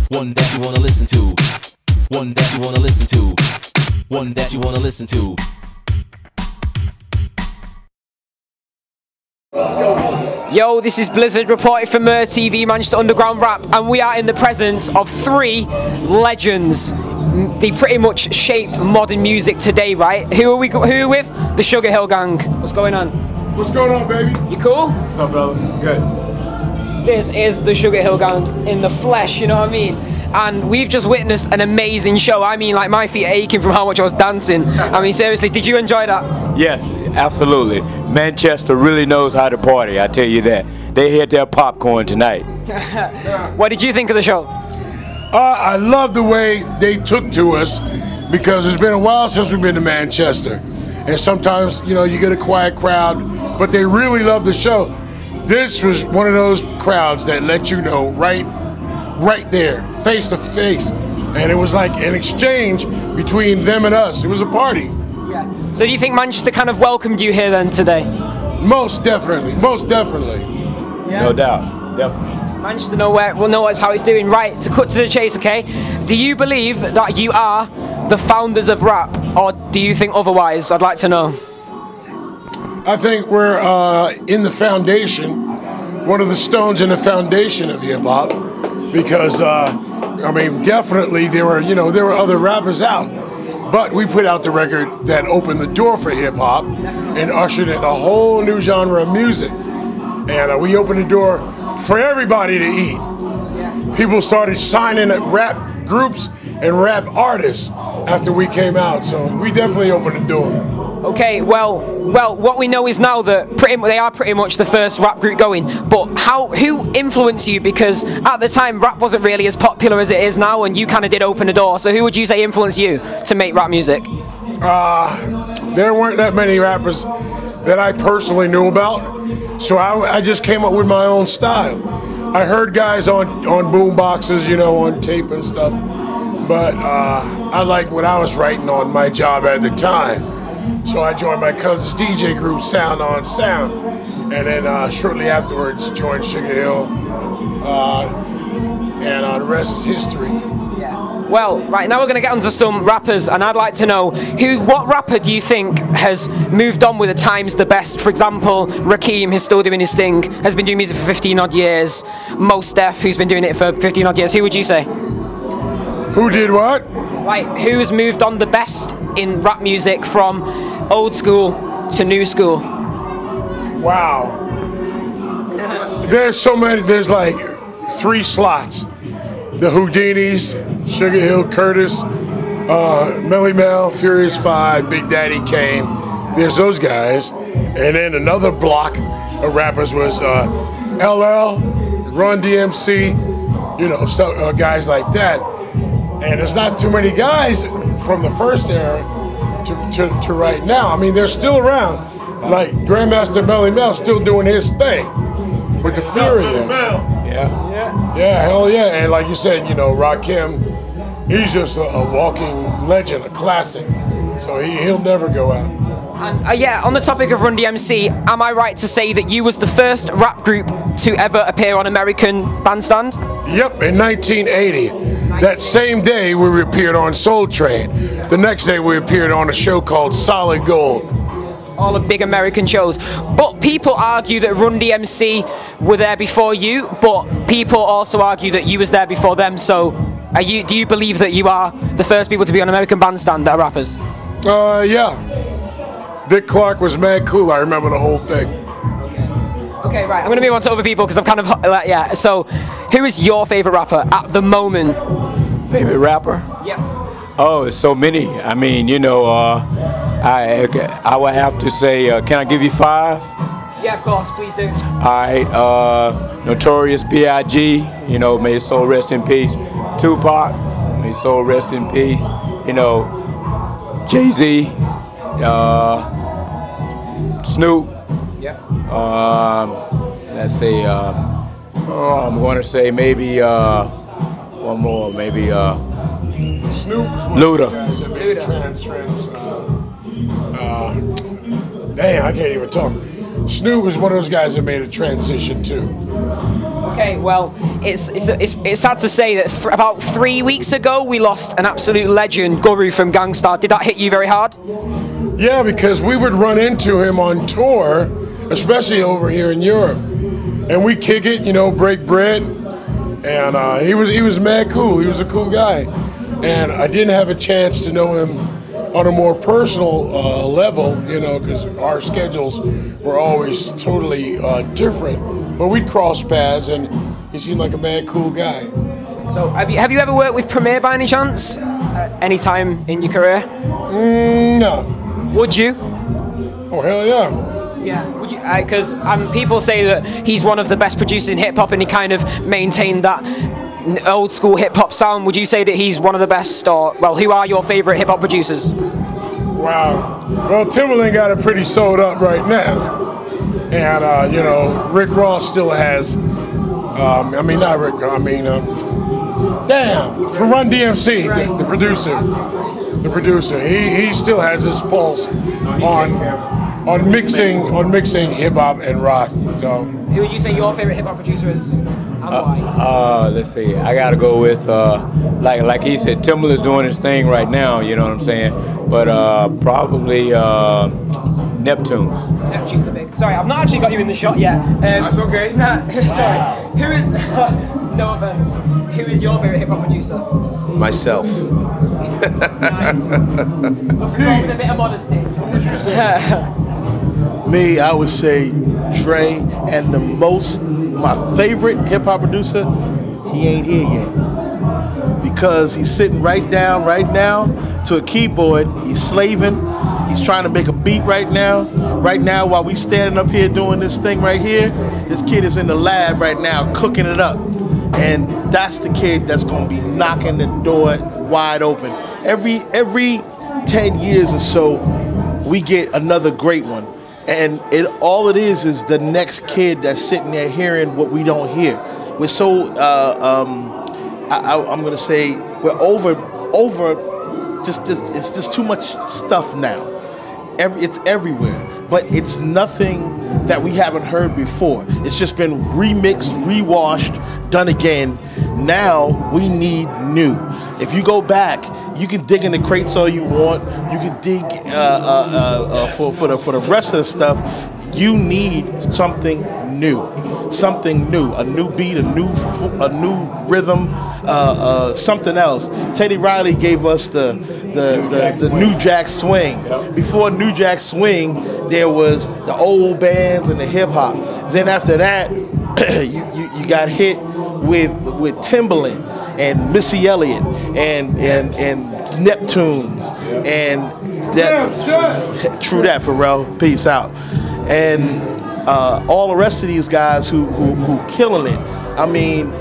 one that you wanna listen to, one that you wanna listen to, one that you wanna listen to. Yo, this is Blizzard reporting from TV Manchester Underground Rap, and we are in the presence of three legends. They pretty much shaped modern music today, right? Who are we with? The Sugar Hill Gang. What's going on? What's going on, baby? You cool? What's up, brother? Good. This is the Sugar Hill Gang in the flesh, you know what I mean? And we've just witnessed an amazing show. I mean, like, my feet are aching from how much I was dancing. I mean, seriously, did you enjoy that? Yes, absolutely. Manchester really knows how to party, I tell you that. They had their popcorn tonight. What did you think of the show? I love the way they took to us, because it's been a while since we've been to Manchester. And sometimes, you know, you get a quiet crowd, but they really love the show. This was one of those crowds that let you know right there, face to face. And it was like an exchange between them and us. It was a party. Yeah. So do you think Manchester kind of welcomed you here then today? Most definitely, most definitely. Yeah. No doubt, definitely. Manchester will know how it's doing. Right, to cut to the chase, okay? Do you believe that you are the founders of rap, or do you think otherwise? I'd like to know. I think we're in the foundation, one of the stones in the foundation of hip hop, because I mean, definitely there were other rappers out, but we put out the record that opened the door for hip hop and ushered in a whole new genre of music, and we opened the door for everybody to eat. People started signing at rap groups and rap artists after we came out, so we definitely opened the door. Okay, well, what we know is now that they are pretty much the first rap group going. But who influenced you? Because at the time, rap wasn't really as popular as it is now, and you kind of did open the door. So who would you say influenced you to make rap music? There weren't that many rappers that I personally knew about, so I just came up with my own style. I heard guys on boom boxes, you know, on tape and stuff, but I liked what I was writing on my job at the time. So I joined my cousin's DJ group, Sound on Sound, and then shortly afterwards joined Sugar Hill, and the rest is history. Yeah. Well, right now we're going to get onto some rappers, and I'd like to know what rapper do you think has moved on with the times the best? For example, Rakim, who's still doing his thing, has been doing music for 15 odd years. Mos Def, who's been doing it for 15 odd years. Who would you say? Who did what? Like, who's moved on the best in rap music from old school to new school? Wow. There's so many, there's like 3 slots. The Houdinis, Sugar Hill, Curtis, Melly Mel, Furious 5, Big Daddy Kane. There's those guys. And then another block of rappers was LL, Run DMC, you know, guys like that. And there's not too many guys from the first era to right now. I mean, they're still around. Like Grandmaster Melly Mel still doing his thing with the Furious. Yeah, hell yeah. And like you said, you know, Rakim, he's just a walking legend, a classic. So he'll never go out. Yeah, on the topic of Run DMC, am I right to say that you was the first rap group to ever appear on American Bandstand? Yep, in 1980. That same day we appeared on Soul Train. The next day we appeared on a show called Solid Gold. All the big American shows. But people argue that Run DMC were there before you, but people also argue that you was there before them. So do you believe that you are the first people to be on American Bandstand that are rappers? Yeah. Dick Clark was mad cool, I remember the whole thing. Okay, right, I'm going to move on to other people because I'm kind of, yeah. So, who is your favorite rapper at the moment? Favorite rapper? Yeah. Oh, it's so many. I mean, you know, I would have to say, can I give you 5? Yeah, of course, please do. All right, Notorious B.I.G., you know, may his soul rest in peace. Tupac, may his soul rest in peace. You know, Jay-Z, Snoop. Yeah. Let's say, I'm going to say maybe one more, maybe Snoop was one Luda. of the guys that made damn, I can't even talk. Snoop was one of those guys that made a transition too. Okay, well, it's sad to say that about 3 weeks ago we lost an absolute legend, Guru from Gangstarr. Did that hit you very hard? Yeah, because we would run into him on tour, especially over here in Europe, and we kick it, you know, break bread, and he was mad cool. He was a cool guy, and I didn't have a chance to know him on a more personal level, you know, because our schedules were always totally different. But we'd cross paths, and he seemed like a mad cool guy. So, have you ever worked with Premier by any chance? Any time in your career? No. Would you? Oh, hell yeah. Yeah, would you? Because people say that he's one of the best producers in hip hop, and he kind of maintained that old school hip hop sound. Would you say that he's one of the best, or well, who are your favorite hip hop producers? Wow. Well, Timbaland got it pretty sold up right now, and you know, Rick Ross still has. I mean, not Rick. I mean, damn, from Run DMC, the producer. The producer, he still has his pulse on mixing hip hop and rock. So, who would you say your favorite hip hop producer is? Let's see. I gotta go with like he said, Timbaland's doing his thing right now. You know what I'm saying? But probably Neptune's. Neptune's a big. Sorry, I've not actually got you in the shot yet. That's okay. Nah, sorry. Who is? No offense. Who is your favorite hip hop producer? Myself. Nice. With a bit of modesty. Me, I would say Dre, and my favorite hip hop producer, he ain't here yet. Because he's sitting right down right now to a keyboard, he's slaving, he's trying to make a beat right now. Right now, while we standing up here doing this thing right here, this kid is in the lab right now cooking it up. And that's the kid that's gonna be knocking the door wide open. Every 10 years or so, we get another great one. And all it is the next kid that's sitting there hearing what we don't hear. We're so, I'm gonna say, we're over, it's just too much stuff now. It's everywhere, but it's nothing that we haven't heard before. It's just been remixed, rewashed, done again. Now we need new. If you go back, you can dig in the crates all you want. You can dig for the rest of the stuff. You need something new, a new beat, a new rhythm, something else. Teddy Riley gave us the New Jack Swing. Before New Jack Swing, there was the old bands and the hip hop. Then after that, you got hit with Timbaland and Missy Elliott and Neptunes and that. True that, Pharrell. Peace out. And all the rest of these guys who killing it. I mean,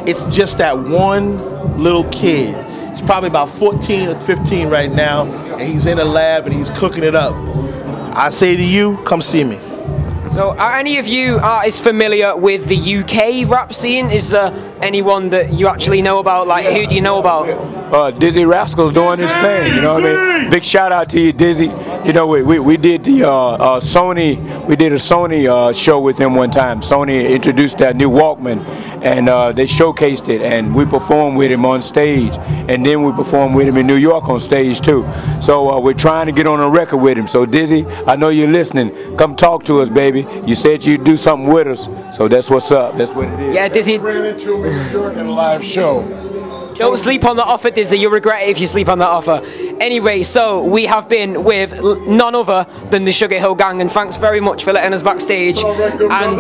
it's just that one little kid. He's probably about 14 or 15 right now, and he's in a lab and he's cooking it up. I say to you, come see me. So, are any of you artists familiar with the UK rap scene? Is there anyone that you actually know about? Like, who do you know about? Dizzy Rascal's doing his thing, you know what I mean? Big shout out to you, Dizzy. You know, we did the Sony, we did a Sony show with him one time. Sony introduced that new Walkman, and they showcased it, and we performed with him on stage, and then we performed with him in New York on stage too. So we're trying to get on a record with him. So Dizzy, I know you're listening. Come talk to us, baby. You said you'd do something with us, so that's what's up. That's what it is. Yeah, Dizzy. Ran into him in New York in a live show. Don't sleep on the offer, Dizzy. You'll regret it if you sleep on that offer. Anyway, so we have been with none other than the Sugar Hill Gang, and thanks very much for letting us backstage. And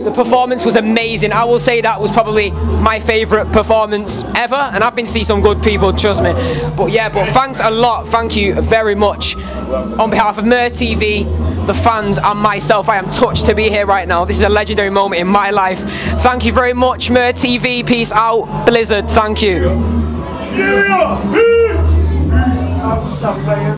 the performance was amazing. I will say that was probably my favourite performance ever, and I've been to see some good people, trust me. But yeah, but thanks a lot. Thank you very much. On behalf of Mer TV, the fans and myself, I am touched to be here right now. This is a legendary moment in my life. Thank you very much, Mer TV. Peace out. Blizzard, thank you. Yeah!